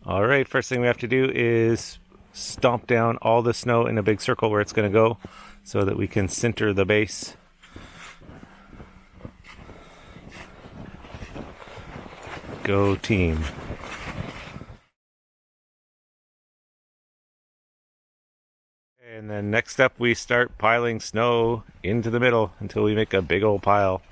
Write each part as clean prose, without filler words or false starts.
All right, first thing we have to do is stomp down all the snow in a big circle where it's going to go so that we can center the base. Go team. And then next up we start piling snow into the middle until we make a big old pile.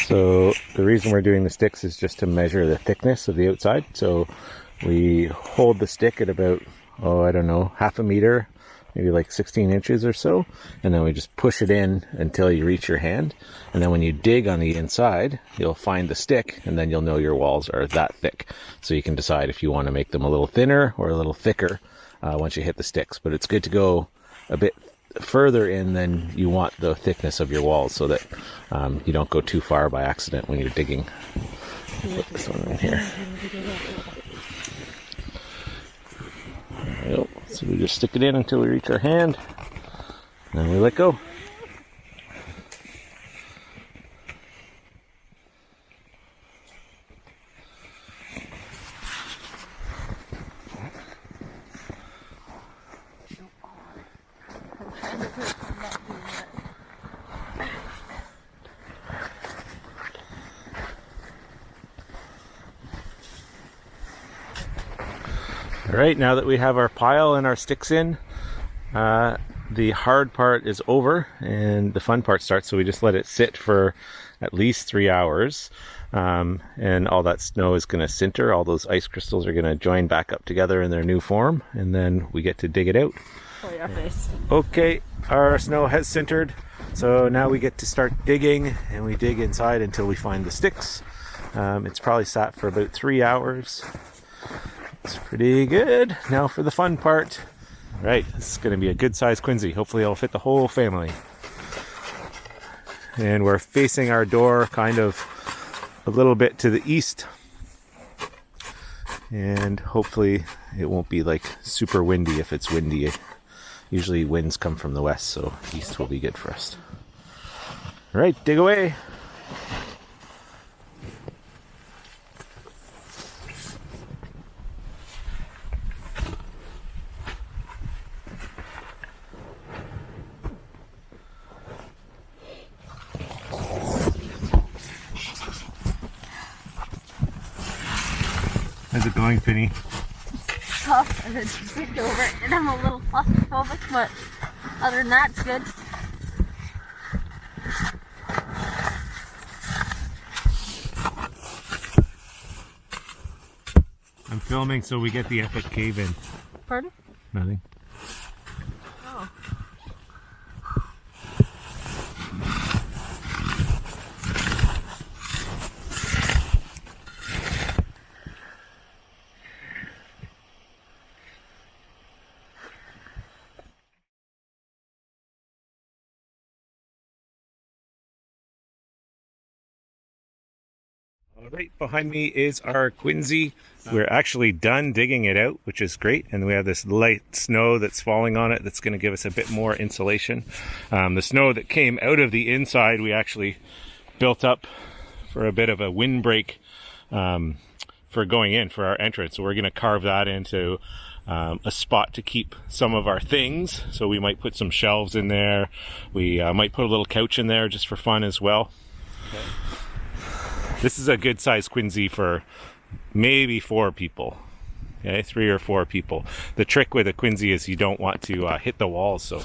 So the reason we're doing the sticks is just to measure the thickness of the outside. So we hold the stick at about, I don't know, half a meter, maybe like 16 inches or so. And then we just push it in until you reach your hand. And then when you dig on the inside, you'll find the stick and then you'll know your walls are that thick. So you can decide if you want to make them a little thinner or a little thicker once you hit the sticks. But it's good to go a bit further in than you want the thickness of your walls so that you don't go too far by accident when you're digging. Put this one in here. So we just stick it in until we reach our hand, and then we let go. All right, now that we have our pile and our sticks in, the hard part is over and the fun part starts. So we just let it sit for at least 3 hours, and all that snow is going to sinter. All those ice crystals are going to join back up together in their new form, and then we get to dig it out. For your face. Okay, our snow has sintered, so now we get to start digging, and we dig inside until we find the sticks. It's probably sat for about 3 hours. It's pretty good. Now for the fun part. Right, this is going to be a good size Quinzee. Hopefully it'll fit the whole family. And we're facing our door kind of a little bit to the east. And hopefully it won't be like super windy if it's windy. Usually winds come from the west, so east will be good for us. All right, dig away. How's it going, Finny? Tough, and it's sticked over it, and I'm a little claustrophobic, but other than that, it's good. I'm filming so we get the epic cave in. Pardon? Nothing. Oh. All right, behind me is our Quinzee. We're actually done digging it out, which is great. And we have this light snow that's falling on it that's going to give us a bit more insulation. The snow that came out of the inside, we actually built up for a bit of a windbreak for going in for our entrance. So we're going to carve that into a spot to keep some of our things. So we might put some shelves in there. We might put a little couch in there just for fun as well. Okay. This is a good size Quinzee for maybe 4 people. Okay, 3 or 4 people. The trick with a Quinzee is you don't want to hit the walls. So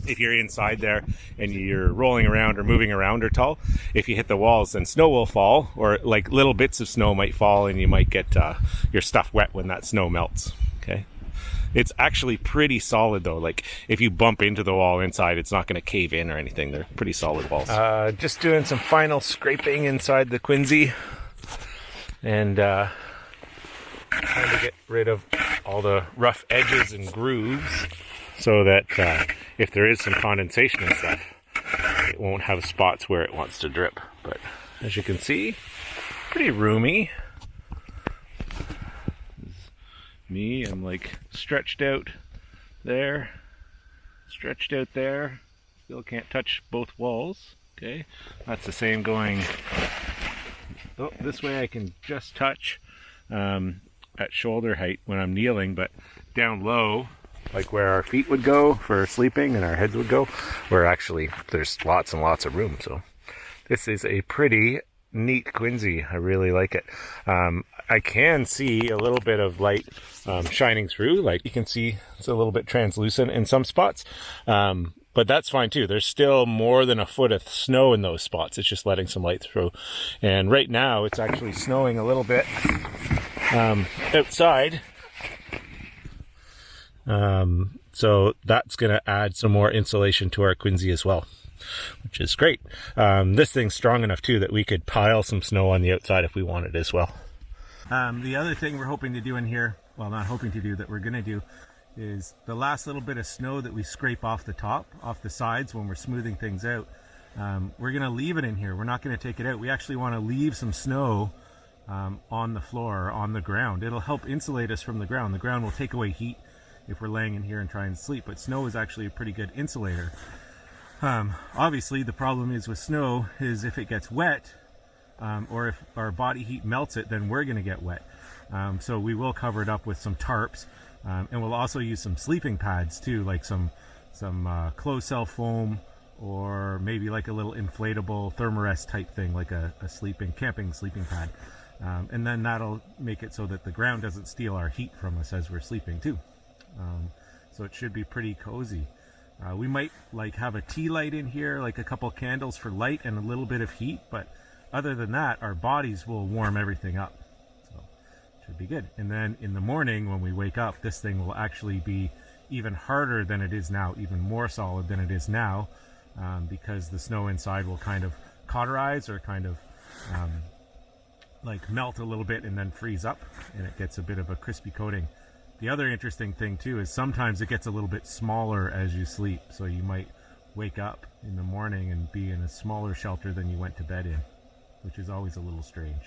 if you're inside there and you're rolling around or moving around or tall, if you hit the walls, then snow will fall, or like little bits of snow might fall, and you might get your stuff wet when that snow melts. Okay. It's actually pretty solid though. Like if you bump into the wall inside, it's not going to cave in or anything. They're pretty solid walls. Just doing some final scraping inside the Quinzee, and trying to get rid of all the rough edges and grooves so that if there is some condensation and stuff, it won't have spots where it wants to drip. But as you can see, pretty roomy. Me, I'm like stretched out there, stretched out there. Still can't touch both walls. Okay, that's the same going. Oh, this way I can just touch at shoulder height when I'm kneeling, but down low, like where our feet would go for sleeping and our heads would go, where actually there's lots and lots of room. So this is a pretty neat Quinzee. I really like it. I can see a little bit of light shining through. Like you can see it's a little bit translucent in some spots. But that's fine too. There's still more than a foot of snow in those spots. It's just letting some light through. And right now it's actually snowing a little bit outside. So that's going to add some more insulation to our Quinzee as well, which is great. This thing's strong enough too that we could pile some snow on the outside if we wanted as well. The other thing we're hoping to do in here, well, not hoping to do, that we're going to do, is the last little bit of snow that we scrape off the top, off the sides when we're smoothing things out. We're going to leave it in here. We're not going to take it out. We actually want to leave some snow on the floor, on the ground. It'll help insulate us from the ground. The ground will take away heat if we're laying in here and trying to sleep, but snow is actually a pretty good insulator. Obviously the problem is with snow is if it gets wet, or if our body heat melts it, then we're going to get wet. So we will cover it up with some tarps, and we'll also use some sleeping pads too, like some closed cell foam, or maybe like a little inflatable thermarest type thing, like a camping sleeping pad. And then that'll make it so that the ground doesn't steal our heat from us as we're sleeping too. So it should be pretty cozy. We might like have a tea light in here, like a couple candles for light and a little bit of heat, but other than that, our bodies will warm everything up. So it should be good. And then in the morning when we wake up, this thing will actually be even harder than it is now, even more solid than it is now, because the snow inside will kind of cauterize or kind of like melt a little bit and then freeze up, and it gets a bit of a crispy coating. The other interesting thing too is sometimes it gets a little bit smaller as you sleep, so you might wake up in the morning and be in a smaller shelter than you went to bed in, which is always a little strange.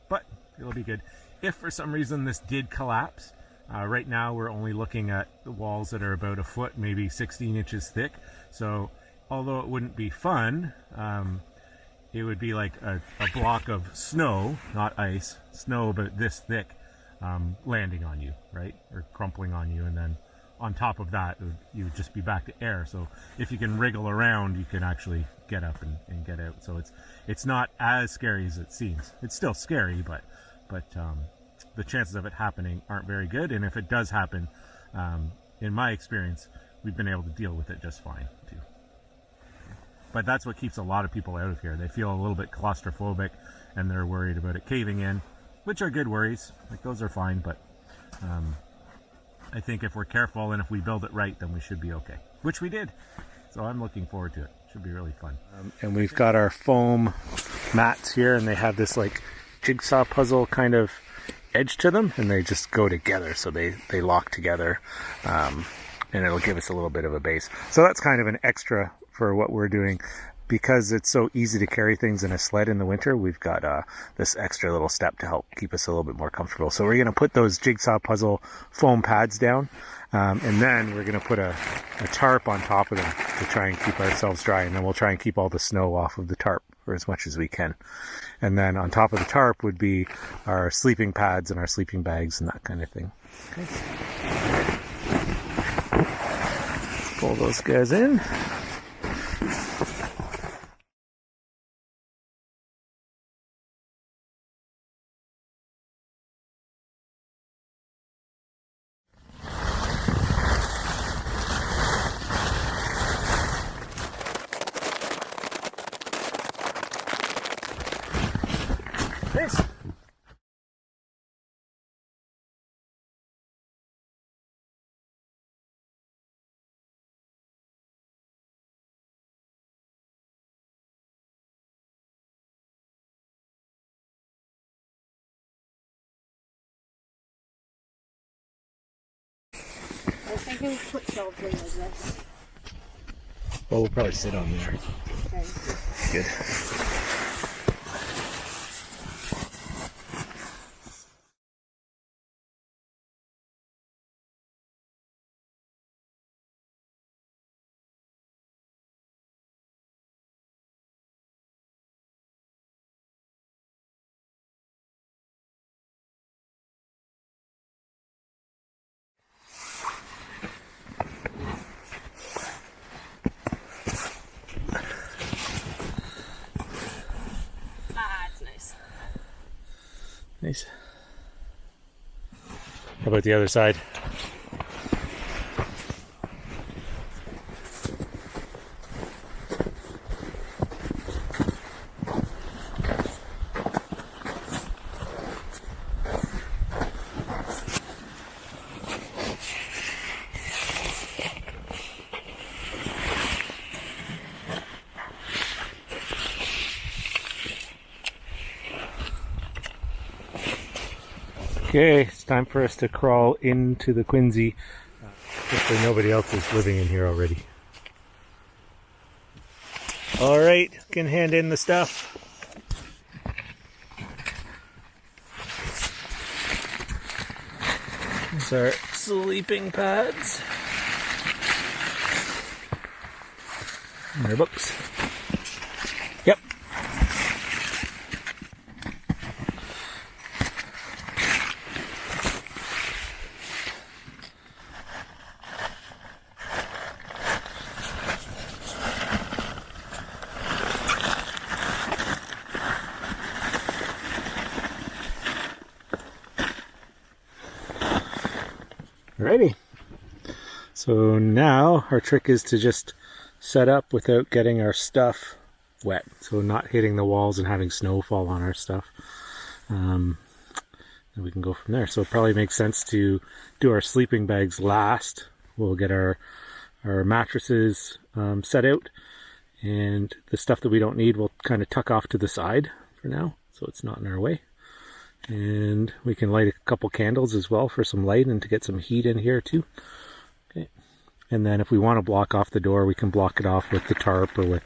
But it'll be good. If for some reason this did collapse, right now we're only looking at the walls that are about a foot, maybe 16 inches thick. So although it wouldn't be fun, it would be like a block of snow, not ice, snow about this thick, landing on you, right? Or crumpling on you, and then on top of that, you would just be back to air. So if you can wriggle around, you can actually get up and get out. So it's not as scary as it seems. It's still scary, but the chances of it happening aren't very good. And if it does happen, in my experience, we've been able to deal with it just fine too. But that's what keeps a lot of people out of here. They feel a little bit claustrophobic and they're worried about it caving in, which are good worries. Like those are fine, but I think if we're careful and if we build it right, then we should be okay, which we did. So I'm looking forward to it. Should be really fun. And we've got our foam mats here, and they have this like jigsaw puzzle kind of edge to them, and they just go together, so they lock together, and it'll give us a little bit of a base. So that's kind of an extra for what we're doing. Because it's so easy to carry things in a sled in the winter, we've got this extra little step to help keep us a little bit more comfortable. So we're going to put those jigsaw puzzle foam pads down, and then we're going to put a tarp on top of them to try and keep ourselves dry, and then we'll try and keep all the snow off of the tarp for as much as we can. And then on top of the tarp would be our sleeping pads and our sleeping bags and that kind of thing. Okay. Pull those guys in. You can put shelves in like this. Well, we'll probably sit on there. Okay. Good. Ah, it's nice. Nice. How about the other side? Okay, it's time for us to crawl into the Quinzee. Hopefully nobody else is living in here already. All right, can hand in the stuff. These are sleeping pads. And their books. Yep. Alrighty. So now our trick is to just set up without getting our stuff wet. So not hitting the walls and having snow fall on our stuff. And we can go from there. So it probably makes sense to do our sleeping bags last. We'll get our mattresses set out, and the stuff that we don't need we'll kind of tuck off to the side for now, so it's not in our way. And we can light a couple candles as well for some light and to get some heat in here too. Okay. And then if we want to block off the door, we can block it off with the tarp or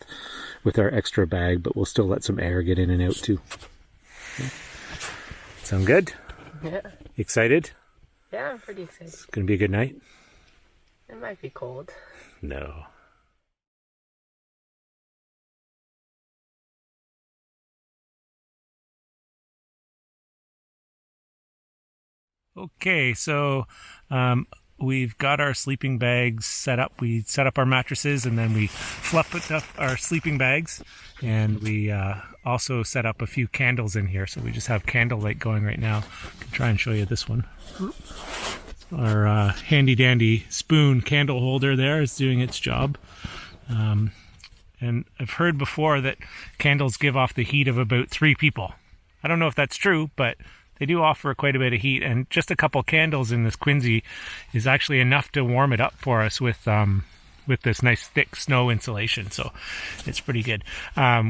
with our extra bag, but we'll still let some air get in and out too. Okay. Sound good? Yeah. Excited? Yeah, I'm pretty excited. It's gonna be a good night? It might be cold. No. Okay, so we've got our sleeping bags set up. We set up our mattresses and then we fluffed up our sleeping bags, and we also set up a few candles in here. So we just have candlelight going right now. I can try and show you this one. Our handy dandy spoon candle holder there is doing its job. And I've heard before that candles give off the heat of about 3 people. I don't know if that's true, but they do offer quite a bit of heat, and just a couple candles in this Quinzee is actually enough to warm it up for us with this nice thick snow insulation. So it's pretty good.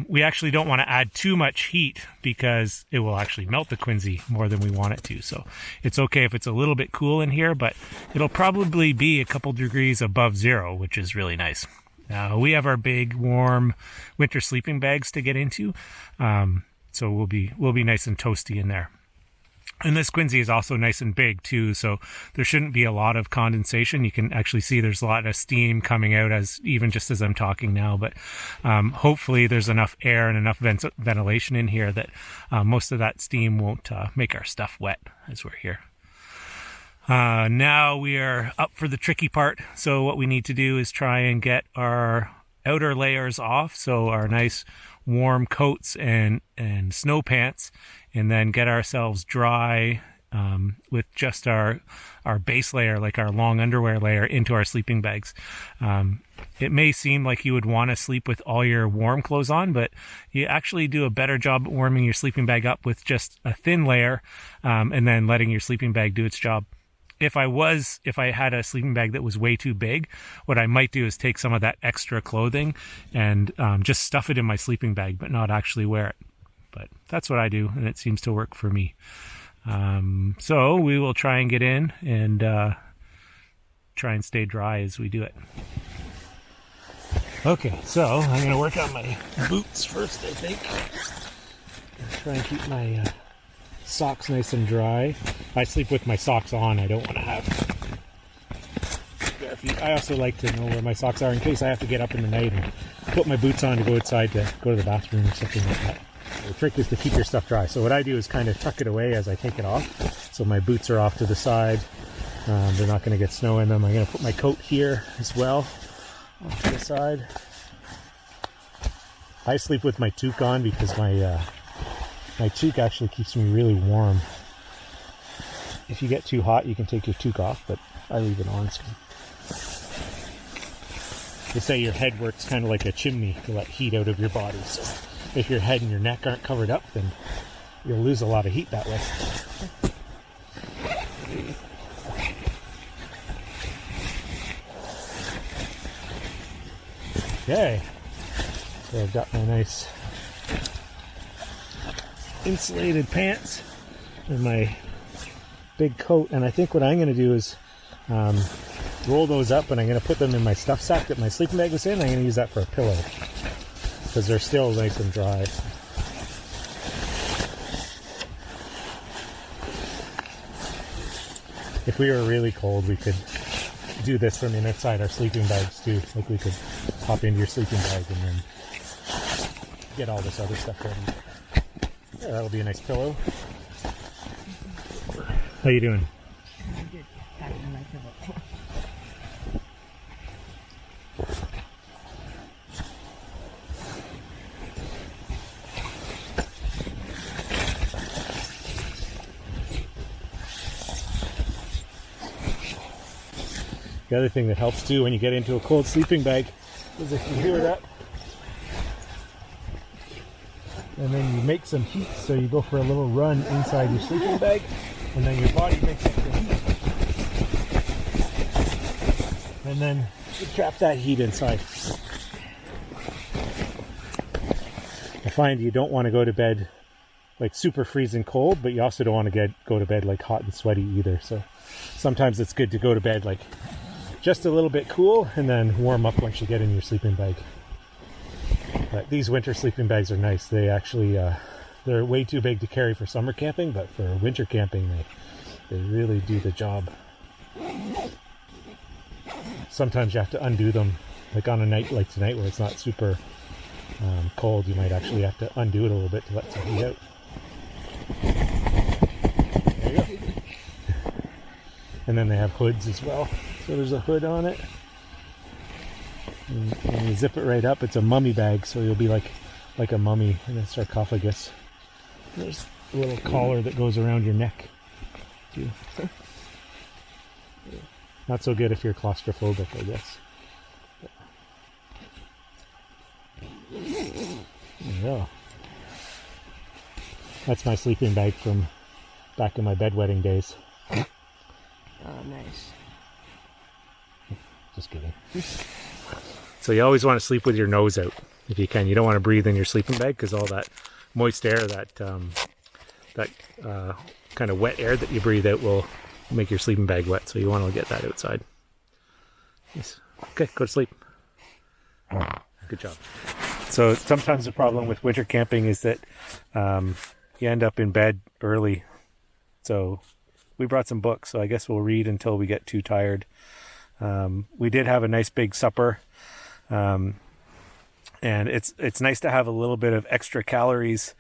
We actually don't want to add too much heat because it will actually melt the Quinzee more than we want it to. So it's okay if it's a little bit cool in here, but it'll probably be a couple degrees above 0, which is really nice. We have our big warm winter sleeping bags to get into, so we'll be nice and toasty in there. And this Quinzee is also nice and big too, so there shouldn't be a lot of condensation. You can actually see there's a lot of steam coming out even just as I'm talking now, but hopefully there's enough air and enough ventilation in here that most of that steam won't make our stuff wet as we're here. Now we are up for the tricky part. So what we need to do is try and get our outer layers off, so our nice warm coats and snow pants, and then get ourselves dry with just our base layer, like our long underwear layer, into our sleeping bags. It may seem like you would want to sleep with all your warm clothes on, but you actually do a better job warming your sleeping bag up with just a thin layer, and then letting your sleeping bag do its job. If I had a sleeping bag that was way too big, what I might do is take some of that extra clothing and just stuff it in my sleeping bag, but not actually wear it. But that's what I do, and it seems to work for me. So we will try and get in and try and stay dry as we do it. Okay, so I'm going to work on my boots first, I think. Try and keep my socks nice and dry. I sleep with my socks on. I don't want to have bare feet. I also like to know where my socks are in case I have to get up in the night and put my boots on to go outside to go to the bathroom or something like that. The trick is to keep your stuff dry. So what I do is kind of tuck it away as I take it off. So my boots are off to the side. They're not going to get snow in them. I'm going to put my coat here as well, off to the side. I sleep with my toque on because my toque actually keeps me really warm. If you get too hot, you can take your toque off, but I leave it on. So they say your head works kind of like a chimney to let heat out of your body. So if your head and your neck aren't covered up, then you'll lose a lot of heat that way. Okay, so I've got my nice insulated pants and my big coat, and I think what I'm going to do is roll those up, and I'm going to put them in my stuff sack that my sleeping bag was in. I'm going to use that for a pillow because they're still nice and dry. If we were really cold, we could do this from inside our sleeping bags too. Like we could hop into your sleeping bag and then get all this other stuff ready. Yeah, that'll be a nice pillow. How you doing? I'm good. Packing my pillow. The other thing that helps too when you get into a cold sleeping bag is if you hear it up and then you make some heat, so you go for a little run inside your sleeping bag and then your body makes up the heat and then you trap that heat inside. I find you don't want to go to bed like super freezing cold, but you also don't want to go to bed like hot and sweaty either. So sometimes it's good to go to bed like just a little bit cool and then warm up once you get in your sleeping bag. But these winter sleeping bags are nice. They actually they're way too big to carry for summer camping, but for winter camping they really do the job. Sometimes you have to undo them, like on a night like tonight where it's not super cold. You might actually have to undo it a little bit to let some heat out. There you go. And then they have hoods as well. So there's a hood on it. And you zip it right up. It's a mummy bag, so you'll be like a mummy in a sarcophagus. There's a little collar that goes around your neck too. Not so good if you're claustrophobic, I guess. There you go. That's my sleeping bag from back in my bedwetting days. Oh, nice. Just kidding. So you always want to sleep with your nose out if you can. You don't want to breathe in your sleeping bag because all that moist air, that kind of wet air that you breathe out will make your sleeping bag wet. So you want to get that outside. Yes. Okay, go to sleep. Good job. So sometimes the problem with winter camping is that you end up in bed early. So we brought some books, so I guess we'll read until we get too tired. We did have a nice big supper, and it's nice to have a little bit of extra calories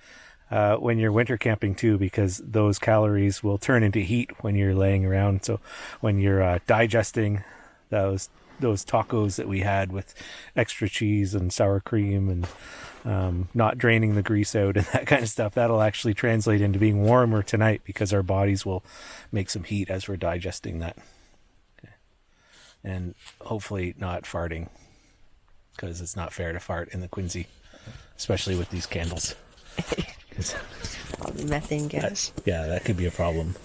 when you're winter camping too, because those calories will turn into heat when you're laying around. So when you're digesting those tacos that we had with extra cheese and sour cream and not draining the grease out and that kind of stuff, that'll actually translate into being warmer tonight because our bodies will make some heat as we're digesting that. Okay. And hopefully not farting, because it's not fair to fart in the Quinzee, especially with these candles. All the methane gas. Yeah, that could be a problem.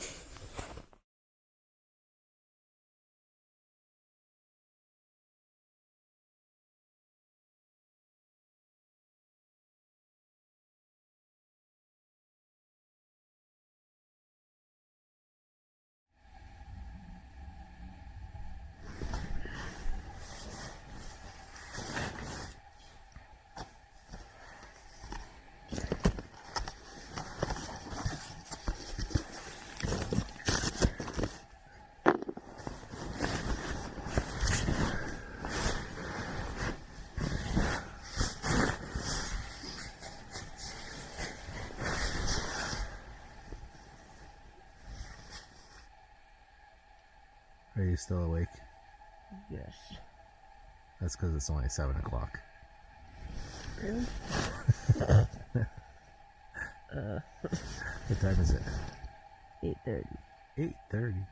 Are you still awake? Yes. That's because it's only 7 o'clock. Really? What time is it? 8:30. 8:30.